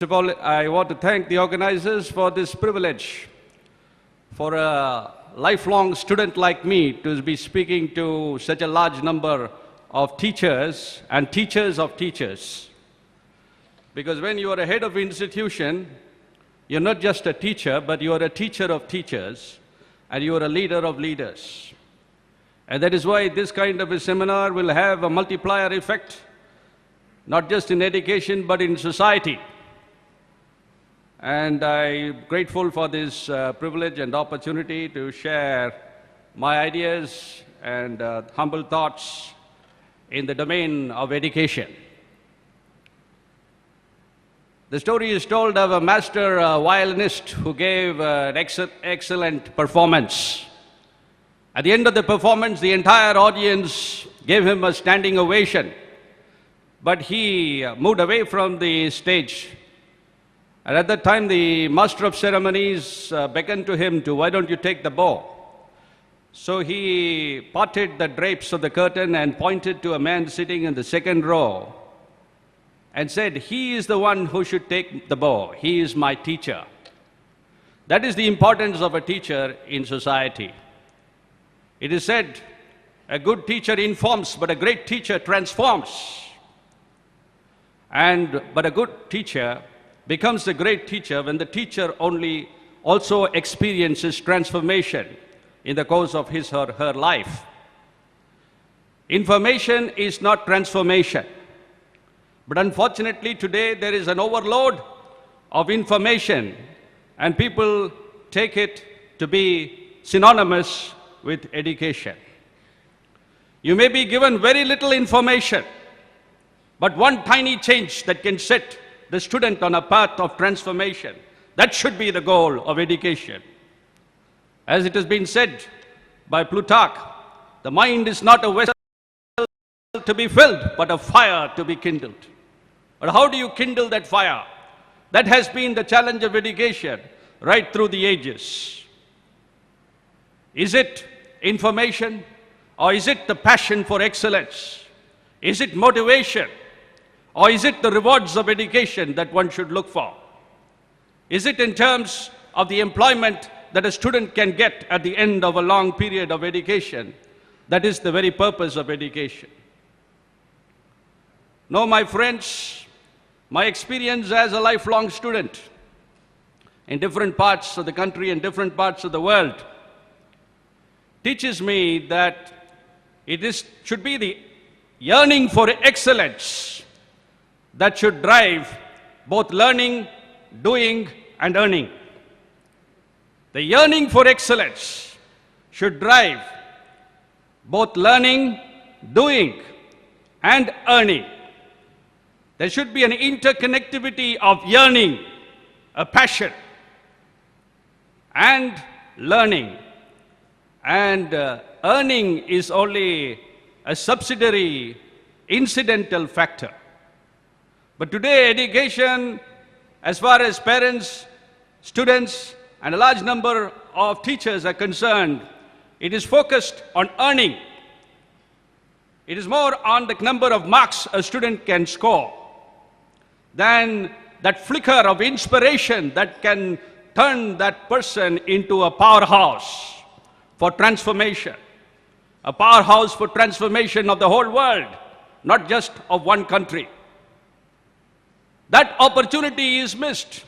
First of all, I want to thank the organizers for this privilege for a lifelong student like me to be speaking to such a large number of teachers and teachers of teachers. Because when you are a head of institution, you're not just a teacher, but you are a teacher of teachers and you are a leader of leaders. And that is why this kind of a seminar will have a multiplier effect, not just in education, but in society. And I'm grateful for this privilege and opportunity to share my ideas and humble thoughts in the domain of education. The story is told of a master violinist who gave an excellent performance. At the end of the performance, the entire audience gave him a standing ovation, but he moved away from the stage. And at that time, the master of ceremonies beckoned to him to, "Why don't you take the bow?" So he parted the drapes of the curtain and pointed to a man sitting in the second row and said, "He is the one who should take the bow. He is my teacher." That is the importance of a teacher in society. It is said, a good teacher informs, but a great teacher transforms. But a good teacher becomes a great teacher when the teacher also experiences transformation in the course of his or her life. Information is not transformation. But unfortunately today there is an overload of information and people take it to be synonymous with education. You may be given very little information, but one tiny change that can set the student on a path of transformation. That should be the goal of education. As it has been said by Plutarch, the mind is not a vessel to be filled, but a fire to be kindled. But how do you kindle that fire? That has been the challenge of education right through the ages. Is it information, or is it the passion for excellence? Is it motivation? Or is it the rewards of education that one should look for? Is it in terms of the employment that a student can get at the end of a long period of education? That is the very purpose of education. No, my friends, my experience as a lifelong student in different parts of the country and different parts of the world teaches me that should be the yearning for excellence that should drive both learning, doing, and earning. The yearning for excellence should drive both learning, doing, and earning. There should be an interconnectivity of yearning, a passion, and learning. And earning is only a subsidiary, incidental factor. But today, education, as far as parents, students, and a large number of teachers are concerned, it is focused on earning. It is more on the number of marks a student can score than that flicker of inspiration that can turn that person into a powerhouse for transformation, a powerhouse for transformation of the whole world, not just of one country. That opportunity is missed.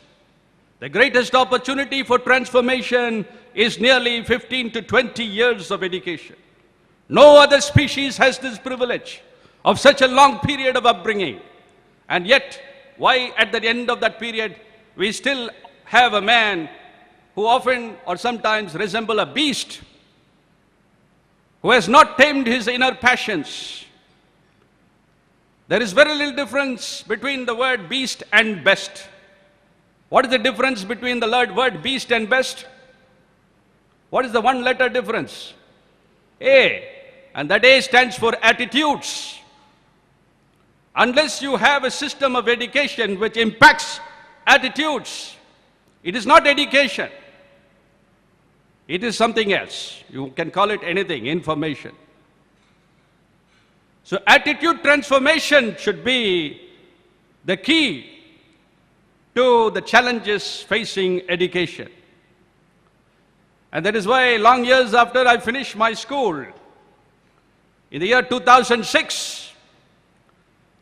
The greatest opportunity for transformation is nearly 15 to 20 years of education. No other species has this privilege of such a long period of upbringing. And yet, why at the end of that period, we still have a man who often or sometimes resemble a beast, who has not tamed his inner passions. There is very little difference between the word beast and best. What is the difference between the word beast and best? What is the one letter difference? A. And that A stands for attitudes. Unless you have a system of education which impacts attitudes, it is not education. It is something else. You can call it anything, information. So attitude transformation should be the key to the challenges facing education. And that is why long years after I finished my school, in the year 2006,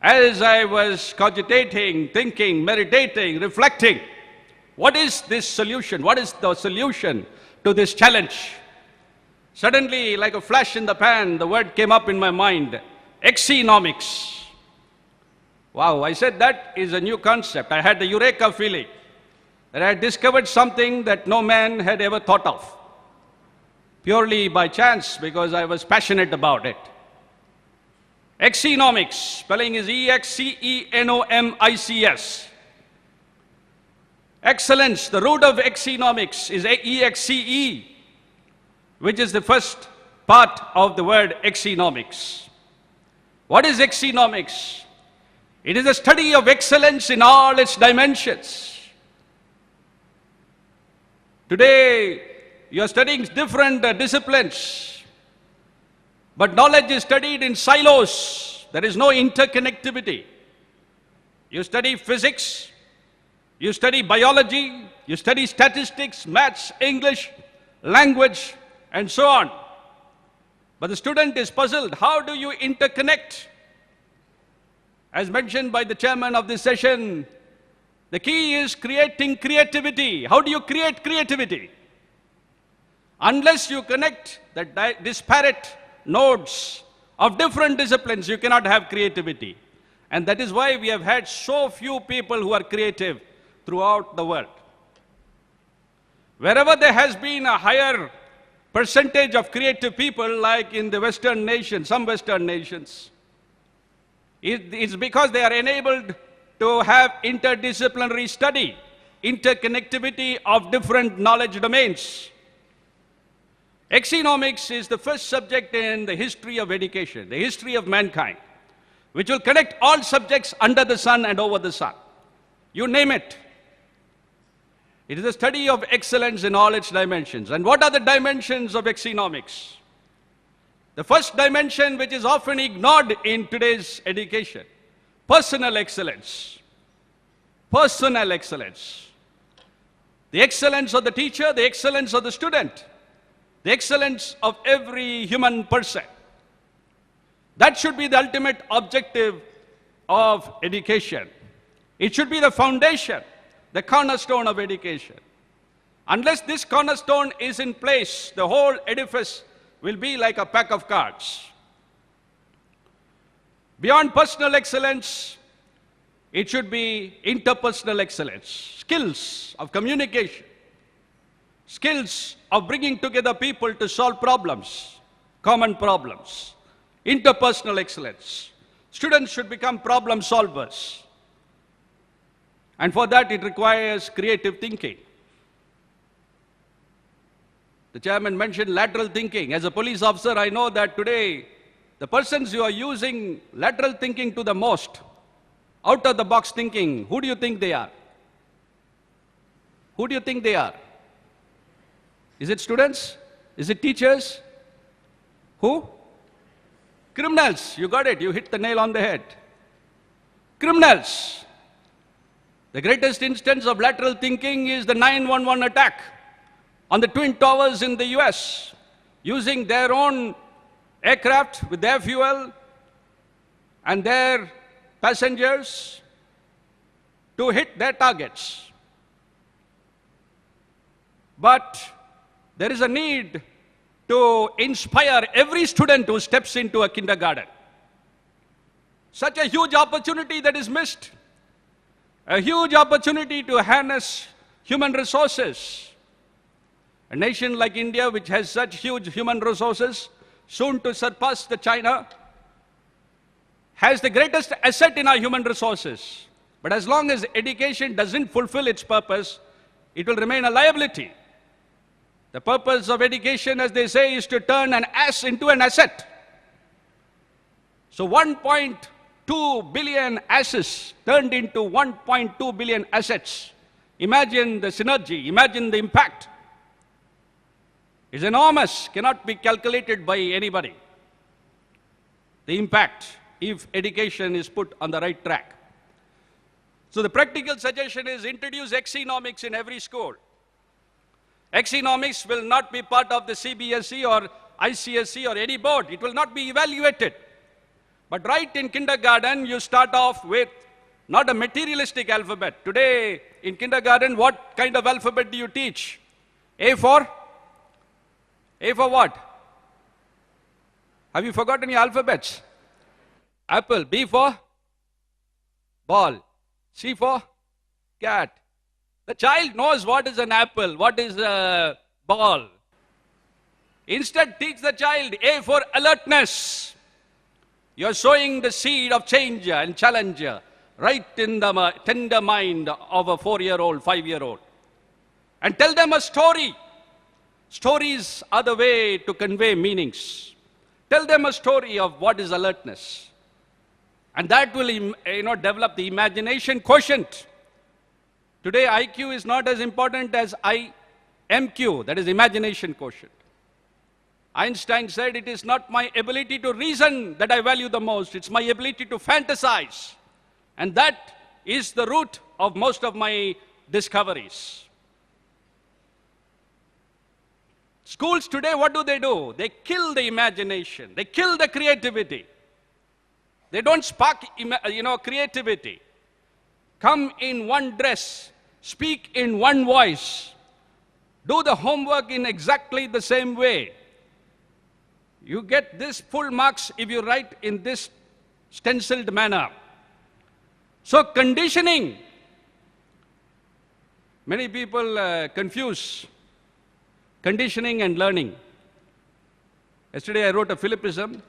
as I was cogitating, thinking, meditating, reflecting, what is this solution? What is the solution to this challenge? Suddenly, like a flash in the pan, the word came up in my mind, economics. Wow, I said that is a new concept. I had the eureka feeling that I had discovered something that no man had ever thought of, purely by chance because I was passionate about it. Economics, spelling is E-X-C-E-N-O-M-I-C-S. Excellence, the root of economics is E-X-C-E, which is the first part of the word economics. What is economics? It is a study of excellence in all its dimensions. Today, you are studying different disciplines, but knowledge is studied in silos. There is no interconnectivity. You study physics, you study biology, you study statistics, maths, English, language, and so on. But the student is puzzled. How do you interconnect? As mentioned by the chairman of this session, the key is creating creativity. How do you create creativity? Unless you connect the disparate nodes of different disciplines, you cannot have creativity. And that is why we have had so few people who are creative throughout the world. Wherever there has been a higher percentage of creative people, like in the Western nations, some Western nations, it's because they are enabled to have interdisciplinary study, interconnectivity of different knowledge domains. Economics is the first subject in the history of education, the history of mankind, which will connect all subjects under the sun and over the sun. You name it. It is a study of excellence in all its dimensions. And what are the dimensions of economics? The first dimension, which is often ignored in today's education, personal excellence. Personal excellence. The excellence of the teacher, the excellence of the student, the excellence of every human person. That should be the ultimate objective of education. It should be the foundation, the cornerstone of education. Unless this cornerstone is in place, the whole edifice will be like a pack of cards. Beyond personal excellence, it should be interpersonal excellence, skills of communication, skills of bringing together people to solve problems, common problems, interpersonal excellence. Students should become problem solvers. And for that, it requires creative thinking. The chairman mentioned lateral thinking. As a police officer, I know that today, the persons who are using lateral thinking to the most, out-of-the-box thinking, who do you think they are? Who do you think they are? Is it students? Is it teachers? Who? Criminals. You got it. You hit the nail on the head. Criminals. The greatest instance of lateral thinking is the 9/11 attack on the Twin Towers in the US, using their own aircraft with their fuel and their passengers to hit their targets. But there is a need to inspire every student who steps into a kindergarten. Such a huge opportunity that is missed. A huge opportunity to harness human resources. A nation like India, which has such huge human resources, soon to surpass the China, has the greatest asset in our human resources. But as long as education doesn't fulfill its purpose, it will remain a liability. The purpose of education, as they say, is to turn an ass into an asset. So 1.2 billion asses turned into 1.2 billion assets. Imagine the synergy, imagine the impact. It's enormous, cannot be calculated by anybody. The impact, if education is put on the right track. So the practical suggestion is introduce economics in every school. Economics will not be part of the CBSE or ICSE or any board. It will not be evaluated. But right in kindergarten, you start off with not a materialistic alphabet. Today, in kindergarten, what kind of alphabet do you teach? A for? A for what? Have you forgotten your alphabets? Apple. B for? Ball. C for? Cat. The child knows what is an apple, what is a ball. Instead, teach the child A for alertness. You're sowing the seed of change and challenge right in the tender mind of a 4-year-old, 5-year-old. And tell them a story. Stories are the way to convey meanings. Tell them a story of what is alertness. And that will develop the imagination quotient. Today, IQ is not as important as IMQ, that is imagination quotient. Einstein said, it is not my ability to reason that I value the most, it's my ability to fantasize. And that is the root of most of my discoveries. Schools today, what do? They kill the imagination, they kill the creativity. They don't spark, creativity. Come in one dress, speak in one voice, do the homework in exactly the same way. You get this full marks if you write in this stenciled manner. So conditioning, many people confuse conditioning and learning. Yesterday I wrote a Philippism,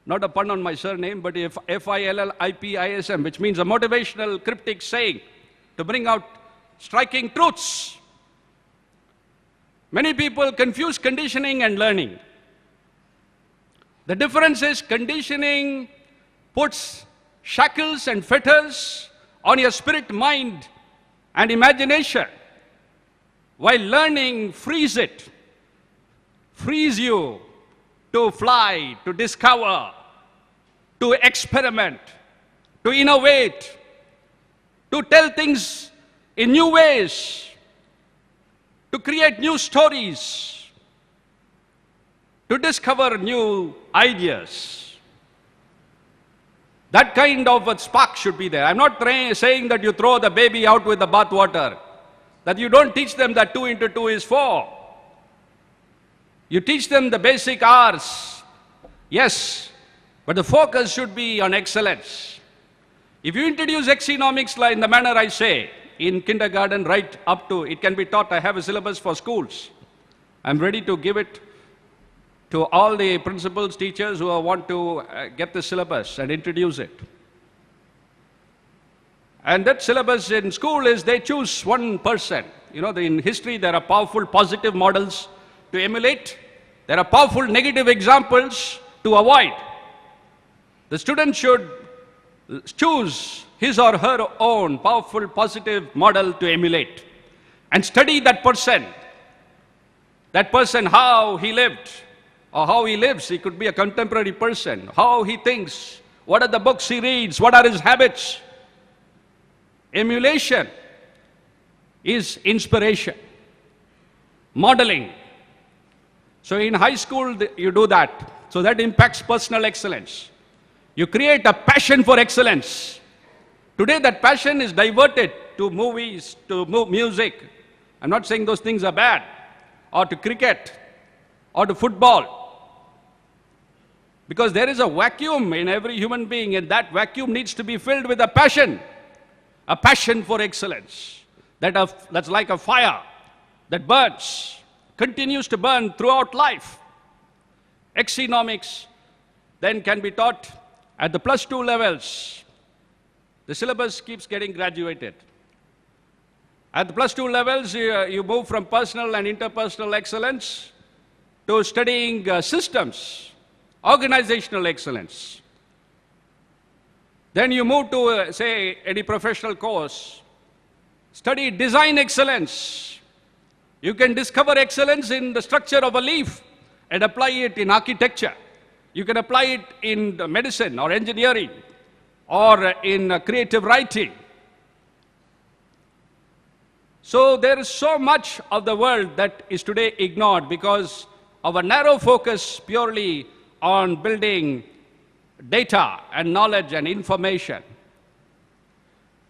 not a pun on my surname, but F-I-L-L-I-P-I-S-M, which means a motivational cryptic saying to bring out striking truths. Many people confuse conditioning and learning. The difference is conditioning puts shackles and fetters on your spirit, mind, and imagination, while learning frees it, frees you to fly, to discover, to experiment, to innovate, to tell things in new ways, to create new stories, to discover new ideas. That kind of a spark should be there. I'm not saying that you throw the baby out with the bathwater, that you don't teach them that 2 into 2 is 4. You teach them the basic R's, yes, but the focus should be on excellence. If you introduce economics in the manner I say, in kindergarten right up to, it can be taught. I have a syllabus for schools. I'm ready to give it to all the principals, teachers who want to get the syllabus and introduce it. And that syllabus in school is they choose one person. In history there are powerful positive models to emulate. There are powerful negative examples to avoid. The student should choose his or her own powerful positive model to emulate and study that person, how he lived or how he lives. He could be a contemporary person, how he thinks, what are the books he reads, what are his habits. Emulation is inspiration, modeling. So in high school, you do that. So that impacts personal excellence. You create a passion for excellence. Today that passion is diverted to movies, to music. I'm not saying those things are bad, or to cricket, or to football. Because there is a vacuum in every human being, and that vacuum needs to be filled with a passion for excellence. That's like a fire that burns, continues to burn throughout life. Economics then can be taught at the +2 levels. The syllabus keeps getting graduated. At the +2 levels, you move from personal and interpersonal excellence to studying systems, organizational excellence. Then you move to, say, any professional course, study design excellence. You can discover excellence in the structure of a leaf and apply it in architecture. You can apply it in medicine or engineering or in creative writing. So there is so much of the world that is today ignored because of a narrow focus purely on building data and knowledge and information.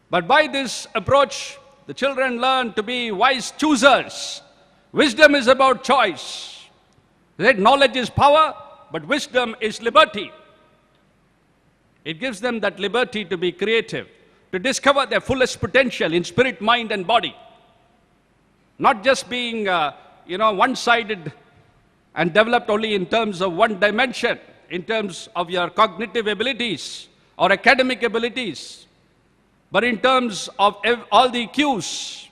But by this approach, the children learn to be wise choosers. Wisdom is about choice. That knowledge is power, but wisdom is liberty. It gives them that liberty to be creative, to discover their fullest potential in spirit, mind, and body. Not just being, one-sided and developed only in terms of one dimension, in terms of your cognitive abilities or academic abilities, but in terms of all the cues.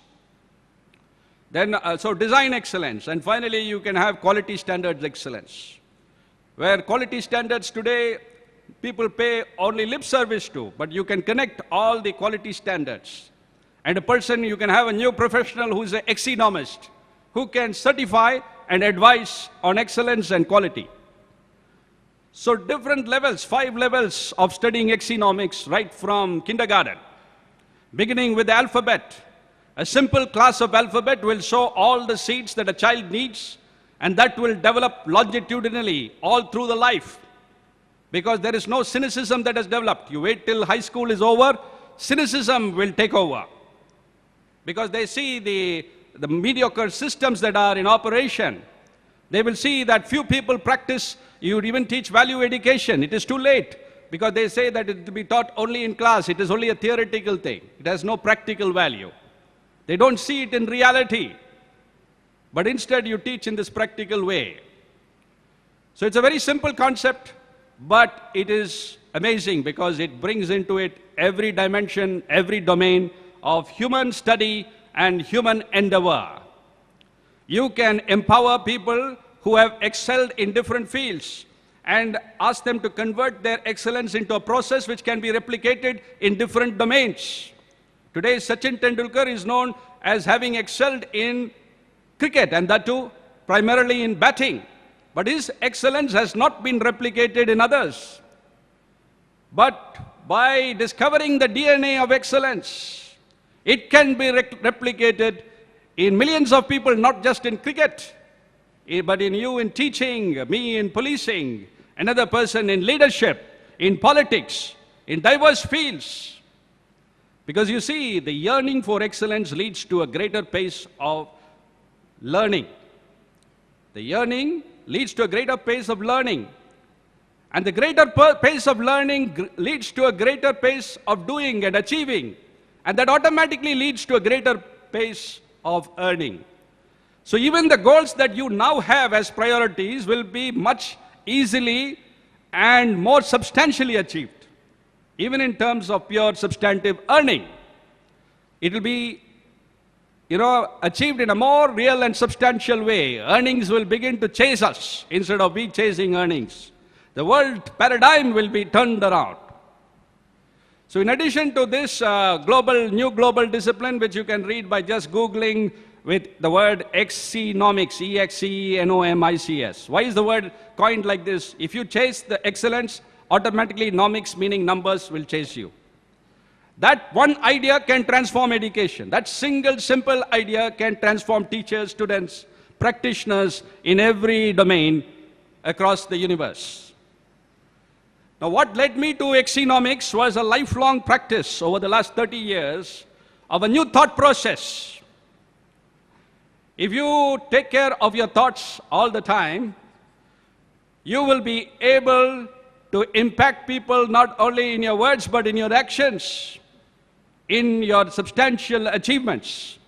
Then, so design excellence, and finally you can have quality standards excellence, where quality standards today people pay only lip service to, but you can connect all the quality standards. And a person, you can have a new professional who is an exenomist, who can certify and advise on excellence and quality. So different levels, 5 levels of studying exenomics right from kindergarten, beginning with the alphabet. A simple class of alphabet will show all the seeds that a child needs, and that will develop longitudinally all through the life. Because there is no cynicism that has developed. You wait till high school is over, cynicism will take over. Because they see the mediocre systems that are in operation. They will see that few people practice, you would even teach value education. It is too late, because they say that it will be taught only in class. It is only a theoretical thing. It has no practical value. They don't see it in reality. But instead you teach in this practical way. So it's a very simple concept, but it is amazing because it brings into it every dimension, every domain of human study and human endeavor. You can empower people who have excelled in different fields and ask them to convert their excellence into a process which can be replicated in different domains. Today, Sachin Tendulkar is known as having excelled in cricket, and that too primarily in batting. But his excellence has not been replicated in others. But by discovering the DNA of excellence, it can be replicated in millions of people, not just in cricket, but in you in teaching, me in policing, another person in leadership, in politics, in diverse fields. Because you see, the yearning for excellence leads to a greater pace of learning. The yearning leads to a greater pace of learning. And the greater pace of learning leads to a greater pace of doing and achieving. And that automatically leads to a greater pace of earning. So even the goals that you now have as priorities will be much easily and more substantially achieved. Even in terms of pure substantive earning. It will be, achieved in a more real and substantial way. Earnings will begin to chase us instead of we chasing earnings. The world paradigm will be turned around. So in addition to this new global discipline, which you can read by just Googling with the word exenomics, E-X-E-N-O-M-I-C-S. Why is the word coined like this? If you chase the excellence, automatically nomics, meaning numbers, will chase you. That one idea can transform education. That single, simple idea can transform teachers, students, practitioners in every domain across the universe. Now, what led me to exenomics was a lifelong practice over the last 30 years of a new thought process. If you take care of your thoughts all the time, you will be able to impact people not only in your words, but in your actions, in your substantial achievements.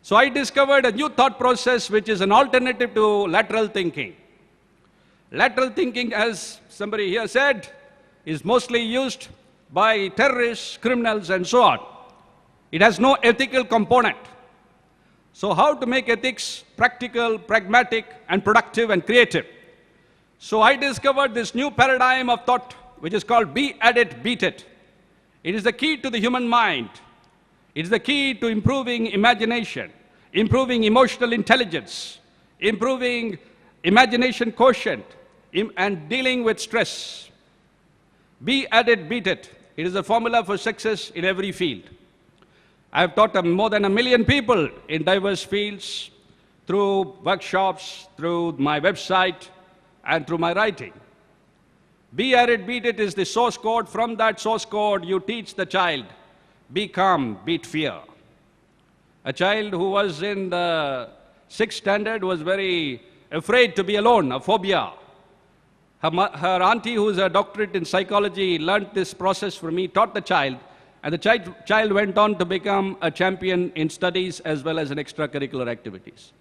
So I discovered a new thought process which is an alternative to lateral thinking. Lateral thinking, as somebody here said, is mostly used by terrorists, criminals, and so on. It has no ethical component. So how to make ethics practical, pragmatic, and productive and creative? So I discovered this new paradigm of thought, which is called be at it, beat it. It is the key to the human mind. It is the key to improving imagination, improving emotional intelligence, improving imagination quotient, and dealing with stress. Be at it, beat it. It is a formula for success in every field. I've taught more than 1 million people in diverse fields through workshops, through my website, and through my writing. Be at it, beat it is the source code. From that source code, you teach the child, be calm, beat fear. A child who was in the 6th standard was very afraid to be alone, a phobia. Her auntie, who's a doctorate in psychology, learned this process from me, taught the child, and the child went on to become a champion in studies as well as in extracurricular activities.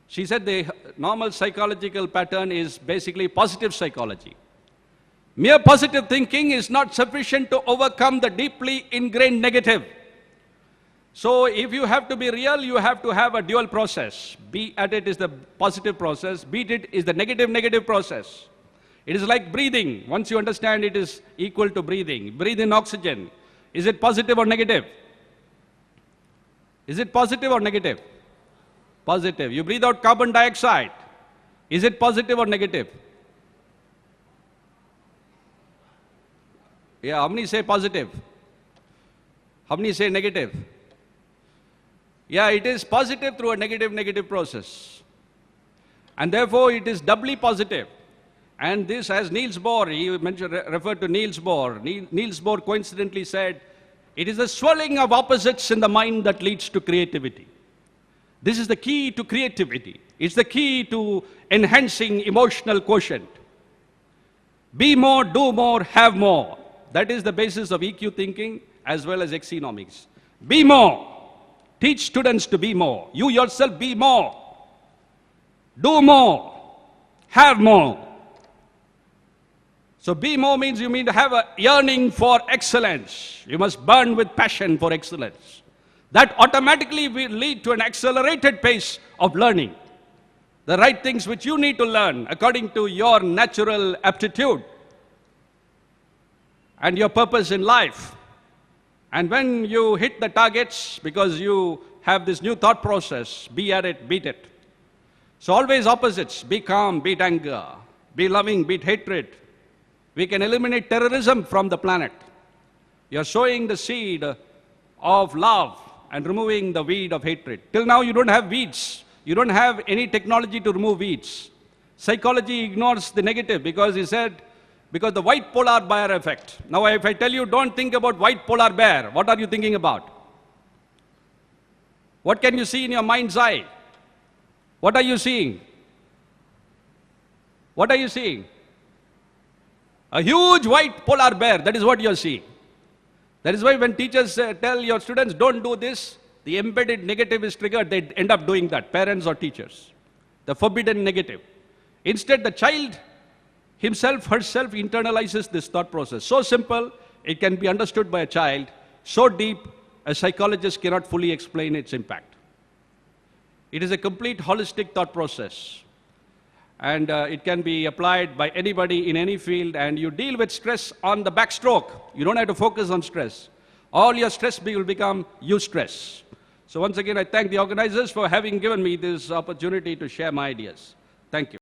She said the normal psychological pattern is basically positive psychology. Mere positive thinking is not sufficient to overcome the deeply ingrained negative. So if you have to be real, you have to have a dual process. Be at it is the positive process, beat it is the negative process. It is like breathing. Once you understand it is equal to breathing. Breathe in oxygen. Is it positive or negative? Is it positive or negative? Positive. You breathe out carbon dioxide. Is it positive or negative? Yeah, how many say positive? How many say negative? Yeah, it is positive through a negative process. And therefore, it is doubly positive. And this, as Niels Bohr, he referred to Niels Bohr. Niels Bohr coincidentally said, it is the swirling of opposites in the mind that leads to creativity. This is the key to creativity. It's the key to enhancing emotional quotient. Be more, do more, have more. That is the basis of EQ thinking as well as Xenomics. Be more. Teach students to be more. You yourself be more. Do more. Have more. So be more means you mean to have a yearning for excellence. You must burn with passion for excellence. That automatically will lead to an accelerated pace of learning. The right things which you need to learn according to your natural aptitude and your purpose in life. And when you hit the targets, because you have this new thought process, be at it, beat it. So always opposites, be calm, beat anger, be loving, beat hatred. We can eliminate terrorism from the planet. You're sowing the seed of love and removing the weed of hatred. Till now you don't have weeds. You don't have any technology to remove weeds. Psychology ignores the negative because he said, because the white polar bear effect. Now if I tell you don't think about white polar bear, what are you thinking about? What can you see in your mind's eye? What are you seeing? What are you seeing? A huge white polar bear, that is what you're seeing. That is why when teachers tell your students don't do this, the embedded negative is triggered, they end up doing that, parents or teachers. The forbidden negative. Instead, the child himself, herself internalizes this thought process. So simple, it can be understood by a child. So deep, a psychologist cannot fully explain its impact. It is a complete holistic thought process. And it can be applied by anybody in any field, and you deal with stress on the backstroke. You don't have to focus on stress. All your stress will become eustress. So once again, I thank the organizers for having given me this opportunity to share my ideas. Thank you.